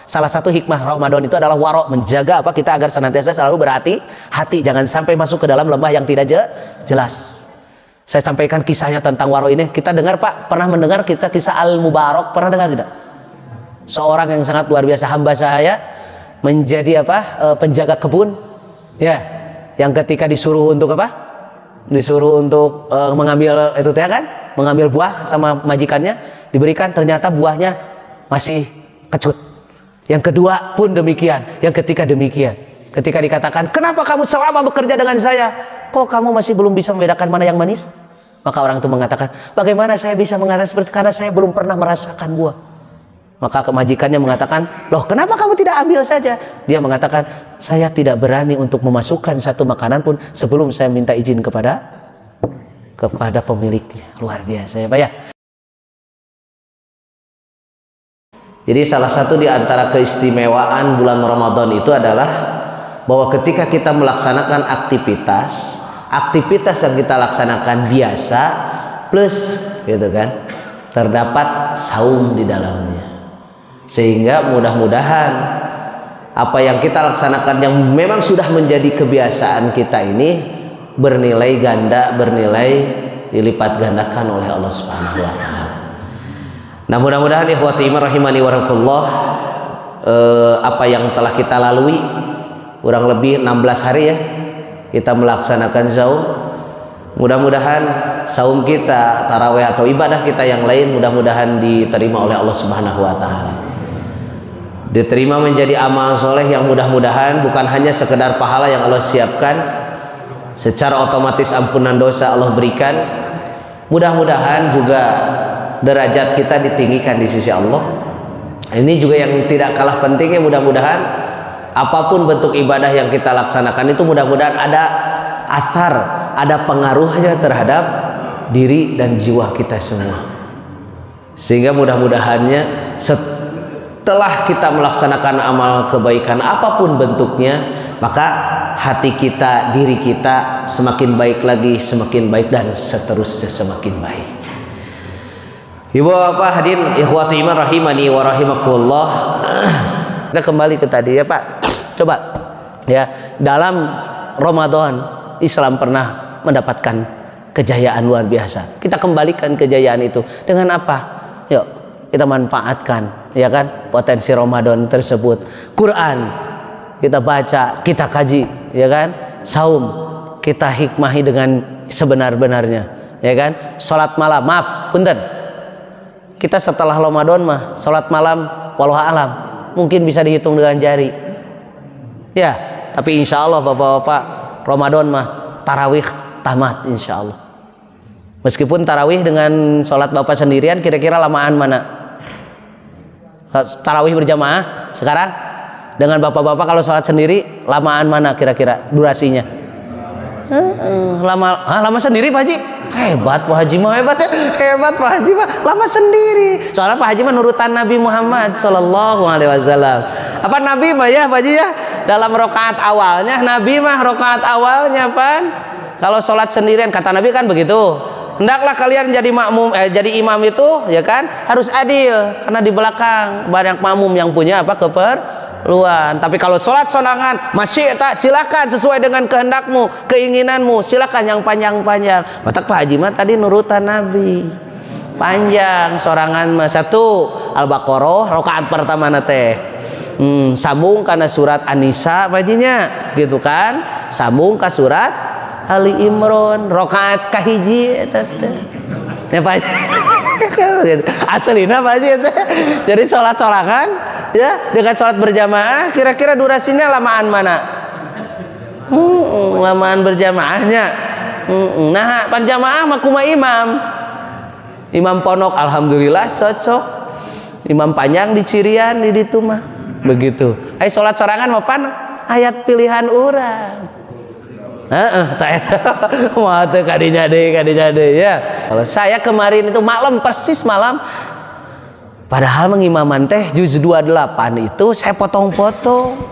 Salah satu hikmah Ramadan itu adalah warok, menjaga apa kita agar senantiasa selalu berhati-hati, jangan sampai masuk ke dalam lembah yang tidak jelas. Saya sampaikan kisahnya tentang warok ini. Kita dengar Pak, pernah mendengar kita kisah Al-Mubarak, pernah dengar tidak? Seorang yang sangat luar biasa, hamba saya menjadi penjaga kebun, ya, yang ketika disuruh untuk disuruh untuk mengambil itu kan, mengambil buah sama majikannya, diberikan, ternyata buahnya masih kecut. Yang kedua pun demikian, yang ketiga demikian. Ketika dikatakan, kenapa kamu selama bekerja dengan saya, kok kamu masih belum bisa membedakan mana yang manis? Maka orang itu mengatakan, bagaimana saya bisa mengatakan seperti itu, karena saya belum pernah merasakan buah. Maka majikannya mengatakan, loh kenapa kamu tidak ambil saja? Dia mengatakan, saya tidak berani untuk memasukkan satu makanan pun sebelum saya minta izin kepada pemiliknya. Luar biasa ya Pak ya. Jadi salah satu di antara keistimewaan bulan Ramadan itu adalah bahwa ketika kita melaksanakan aktivitas yang kita laksanakan biasa plus gitu kan, terdapat saum di dalamnya. Sehingga mudah-mudahan apa yang kita laksanakan yang memang sudah menjadi kebiasaan kita ini bernilai ganda, bernilai dilipat gandakan oleh Allah Subhanahu wa taala. Nah, mudah-mudahan ikhwati iman rahimani wa rahimakumullah, apa yang telah kita lalui kurang lebih 16 hari ya kita melaksanakan saum. Mudah-mudahan saum kita, tarawih atau ibadah kita yang lain mudah-mudahan diterima oleh Allah Subhanahu wa taala. Diterima menjadi amal soleh yang mudah-mudahan bukan hanya sekedar pahala yang Allah siapkan, secara otomatis ampunan dosa Allah berikan. Mudah-mudahan juga derajat kita ditinggikan di sisi Allah. Ini juga yang tidak kalah pentingnya, mudah-mudahan apapun bentuk ibadah yang kita laksanakan itu mudah-mudahan ada athar, ada pengaruhnya terhadap diri dan jiwa kita semua. Sehingga mudah-mudahannya setelah kita melaksanakan amal kebaikan apapun bentuknya, maka hati kita, diri kita semakin baik lagi, semakin baik, dan seterusnya semakin baik. Ibu bapak hadirin ikhwati iman rahimani wa rahimakumullah. Kita kembali ke tadi ya Pak. Coba ya, dalam Ramadan Islam pernah mendapatkan kejayaan luar biasa. Kita kembalikan kejayaan itu dengan apa? Yuk kita manfaatkan ya kan potensi Ramadan tersebut. Quran kita baca, kita kaji ya kan. Saum kita hikmahi dengan sebenar-benarnya ya kan. Salat malam, maaf punten, kita setelah Ramadan mah salat malam wallahu alam mungkin bisa dihitung dengan jari ya, tapi insya Allah bapak-bapak Ramadan mah tarawih tamat insya Allah. Meskipun tarawih dengan sholat bapak sendirian kira-kira lamaan mana? Tarawih berjamaah sekarang dengan bapak-bapak kalau sholat sendiri lamaan mana kira-kira durasinya? Lama sendiri Pak Haji. Hebat Pak Haji mah, hebat ya, hebat Pak Haji mah, lama sendiri. Soalnya Pak Haji mah nurutan Nabi Muhammad Sallallahu Alaihi Wasallam. Apa Nabi mah ya Pak Haji ya? Dalam rokaat awalnya Nabi mah rokaat awalnya Pan. Kalau sholat sendirian kata Nabi kan begitu. Hendaklah kalian jadi makmum, jadi imam itu ya kan harus adil, karena di belakang banyak makmum yang punya keperluan. Tapi kalau sholat sonangan masih tak, silakan sesuai dengan kehendakmu, keinginanmu, silakan yang panjang-panjang. Matak Pak Haji mah tadi nurutan Nabi panjang sorangan mah satu Al-Baqarah rakaat pertama nate sambung karena surat An-Nisa bajinya gitu kan, sambung ke surat Ali Imran rakaat kahiji eta teh ya Pak aslina Pak Haji teh. Jadi sholat sorangan ya dengan sholat berjamaah kira-kira durasinya lamaan mana? Lamaan berjamaahnya. Nah panjamaah mah kumaha imam pondok alhamdulillah cocok, imam panjang di cirian di ditu mah begitu. Ai sholat sorangan mah pan ayat pilihan urang. Wah teh kadinya deh ya. Kalau saya kemarin itu malam, persis malam, padahal mengimaman teh juz 28 itu saya potong-potong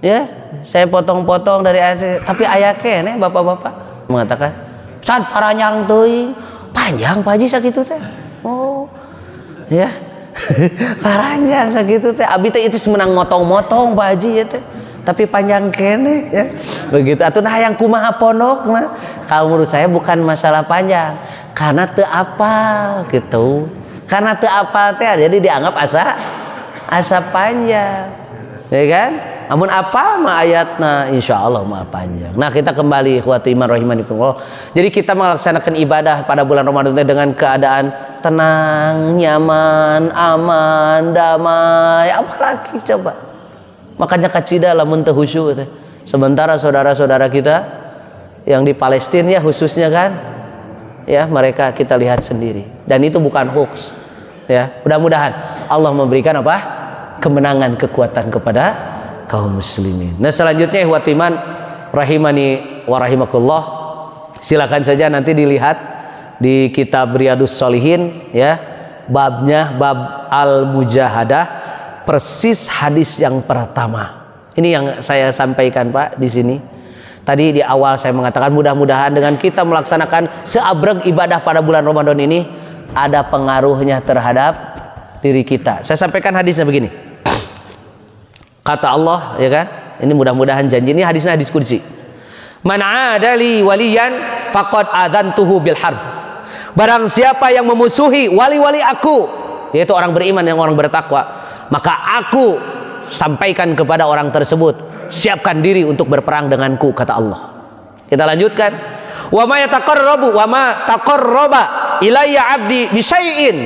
ya, saya potong-potong dari ayat, tapi ayat kene bapak-bapak mengatakan sad paranyang teuing panjang Pak Haji sakitu teh. Oh ya, Paranjang sakitu teh. Abi teh itu semenang motong-motong Pak Haji ya teh. Tapi panjang kene ya. Begitu atuh nah yang kumaha pondokna. Kalau menurut saya bukan masalah panjang, karena teu apal gitu. Karena teu apal teh jadi dianggap asa panjang. Ya kan? Amun apal mah ayatna insyaallah mah panjang. Nah, kita kembali ikhwati iman rahimanipun. Jadi kita melaksanakan ibadah pada bulan Ramadan dengan keadaan tenang, nyaman, aman, damai. Apalagi coba. Makanya kacida lamun teu khusyuk teh. Sementara saudara-saudara kita yang di Palestina ya khususnya kan, ya mereka kita lihat sendiri. Dan itu bukan hoax. Ya, mudah-mudahan Allah memberikan apa? Kemenangan, kekuatan kepada kaum muslimin. Nah, selanjutnya ikhwati iman rahimani wa rahimakumullah, silakan saja nanti dilihat di kitab Riyadhus Shalihin ya, babnya bab al-mujahadah, persis hadis yang pertama. Ini yang saya sampaikan Pak di sini. Tadi di awal saya mengatakan mudah-mudahan dengan kita melaksanakan seabreg ibadah pada bulan Ramadan ini ada pengaruhnya terhadap diri kita. Saya sampaikan hadisnya begini. Kata Allah ya kan, ini mudah-mudahan janji, ini hadisnya hadis qudsi. Man adali waliyan faqad adzantuhu bil harb. Barang siapa yang memusuhi wali-wali aku, yaitu orang beriman yang orang bertakwa, maka aku sampaikan kepada orang tersebut, siapkan diri untuk berperang denganku, kata Allah. Kita lanjutkan. Wa ma taqarraba ilayya 'abdi bi syai'in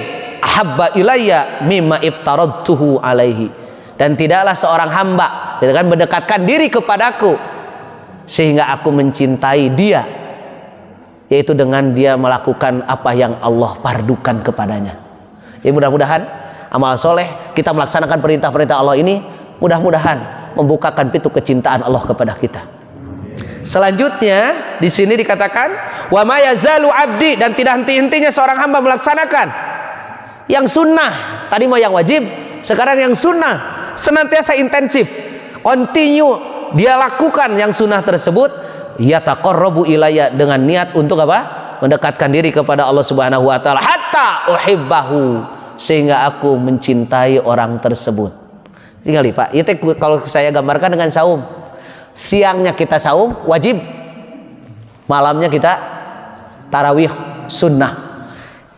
ahabba ilayya mimma iftaradtuhu alaihi. Dan tidaklah seorang hamba gitu kan, mendekatkan diri kepadaku sehingga aku mencintai dia, yaitu dengan dia melakukan apa yang Allah pardukan kepadanya. Ya, mudah-mudahan amal soleh kita melaksanakan perintah-perintah Allah ini mudah-mudahan membukakan pintu kecintaan Allah kepada kita. Selanjutnya di sini dikatakan wa ma yazalu abdi, dan tidak henti-hentinya seorang hamba melaksanakan yang sunnah. Tadi mau yang wajib, sekarang yang sunnah. Senantiasa intensif, continue dia lakukan yang sunnah tersebut, ya taqarrabu ilayya, dengan niat untuk apa? Mendekatkan diri kepada Allah Subhanahu wa taala, hatta uhibbahu, sehingga aku mencintai orang tersebut. Tinggal Pak, itu kalau saya gambarkan dengan saum. Siangnya kita saum wajib, malamnya kita tarawih sunnah.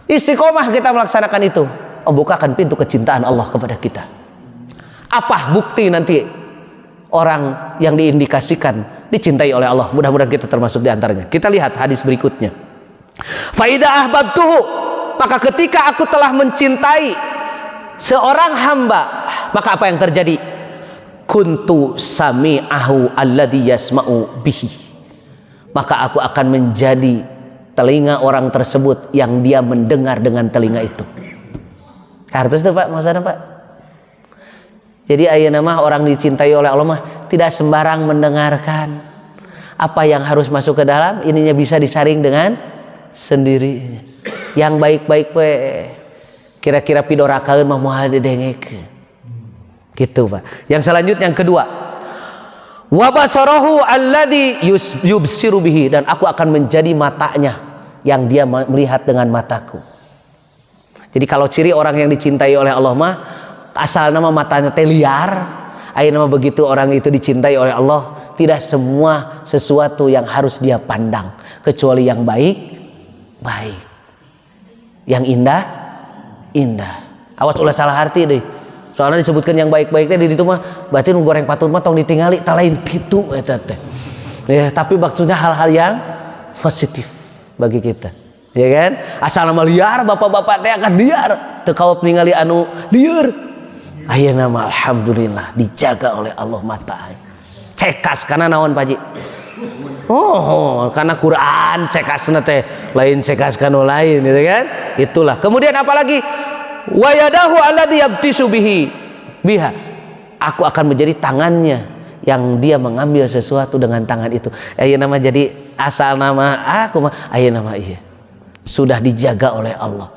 Istiqomah kita melaksanakan itu, membukakan pintu kecintaan Allah kepada kita. Apa bukti nanti orang yang diindikasikan dicintai oleh Allah? Mudah-mudahan kita termasuk di antaranya. Kita lihat hadis berikutnya. Fa idza ahbabtuhu, maka ketika aku telah mencintai seorang hamba, maka apa yang terjadi? Kuntu sami'ahu alladhi yasma'u bihi, maka aku akan menjadi telinga orang tersebut yang dia mendengar dengan telinga itu. Harus itu Pak, maksudnya Pak. Jadi ayeuna mah orang dicintai oleh Allah mah tidak sembarang mendengarkan. Apa yang harus masuk ke dalam, ininya bisa disaring dengan sendirinya. Yang baik-baik we kira-kira pidorakaeun mah moal didengekeun. Gitu Pak. Yang selanjutnya yang kedua, wa basarahu alladhi yubsiru bihi, dan aku akan menjadi matanya yang dia melihat dengan mataku. Jadi kalau ciri orang yang dicintai oleh Allah mah asal nama matanya teh liar, ayeuna mah begitu orang itu dicintai oleh Allah, tidak semua sesuatu yang harus dia pandang, kecuali yang baik, baik. Yang indah, indah. Awas ulah salah arti deh. Soalnya disebutkan yang baik-baiknya di situ mah berarti nu goreng patut mah tong ditingali tah lain kitu eta teh. Ya, tapi maksudnya hal-hal yang positif bagi kita. Ya kan? Asal nama liar, bapak-bapak teh akan liar. Teu kaop ningali anu liar. Ayeuna mah alhamdulillah dijaga oleh Allah mata. Cekas kana naon Pak Ji? Oh, karena Quran cekasna teh lain cekas kanu lain gitu kan? Itulah. Kemudian apalagi wa yadahu alladhi yabtisu biha. Aku akan menjadi tangannya yang dia mengambil sesuatu dengan tangan itu. Ayeuna mah jadi asal nama aku mah ayeuna mah iya. Sudah dijaga oleh Allah.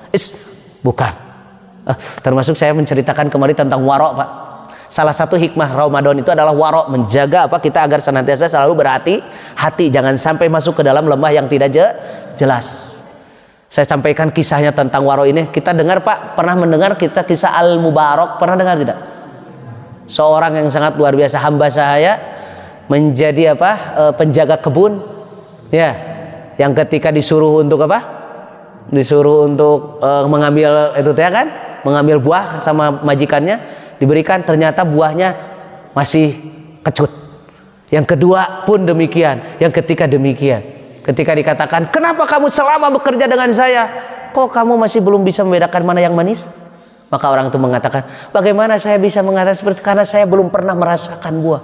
Bukan. Termasuk saya menceritakan kemarin tentang warok Pak. Salah satu hikmah Ramadan itu adalah warok, menjaga apa kita agar senantiasa selalu berhati-hati, jangan sampai masuk ke dalam lembah yang tidak jelas. Saya sampaikan kisahnya tentang waro ini. Kita dengar Pak, pernah mendengar kita kisah Al-Mubarak, pernah dengar tidak? Seorang yang sangat luar biasa, hamba sahaya, menjadi penjaga kebun, ya, yang ketika disuruh untuk disuruh untuk mengambil itu ya kan, mengambil buah sama majikannya, diberikan, ternyata buahnya masih kecut. Yang kedua pun demikian, yang ketiga demikian. Ketika dikatakan, kenapa kamu selama bekerja dengan saya, kok kamu masih belum bisa membedakan mana yang manis? Maka orang itu mengatakan, bagaimana saya bisa mengatakan seperti itu? Karena saya belum pernah merasakan buah.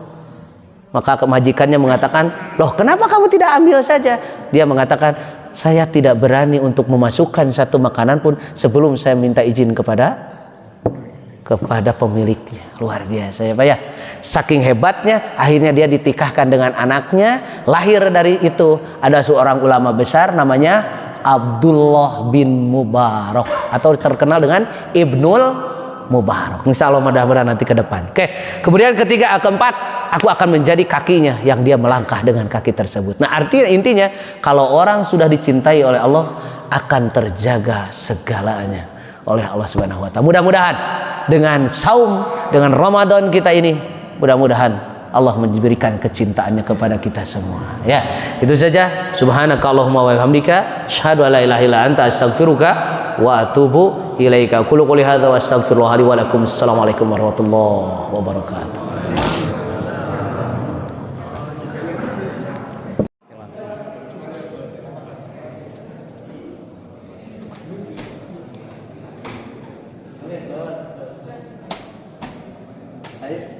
Maka majikannya mengatakan, loh kenapa kamu tidak ambil saja? Dia mengatakan, saya tidak berani untuk memasukkan satu makanan pun sebelum saya minta izin kepada pemiliknya. Luar biasa ya Pak ya. Saking hebatnya, akhirnya dia ditikahkan dengan anaknya. Lahir dari itu ada seorang ulama besar namanya Abdullah bin Mubarak, atau terkenal dengan Ibnul Mubarak. Insya Allah mudah-mudahan nanti ke depan. Oke. Kemudian ketiga, keempat, aku akan menjadi kakinya yang dia melangkah dengan kaki tersebut. Nah artinya intinya, kalau orang sudah dicintai oleh Allah, akan terjaga segalanya oleh Allah Subhanahu wa taala. Mudah-mudahan dengan saum, dengan Ramadan kita ini, mudah-mudahan Allah memberikan kecintaannya kepada kita semua. Ya, itu saja. Subhanakallahumma wa bihamdika, asyhadu an la ilaha illa anta, astaghfiruka wa atubu ilaika. Qul qouli hadza wa astaghfirullah li wa lakum. Assalamualaikum warahmatullahi wabarakatuh. Ayo.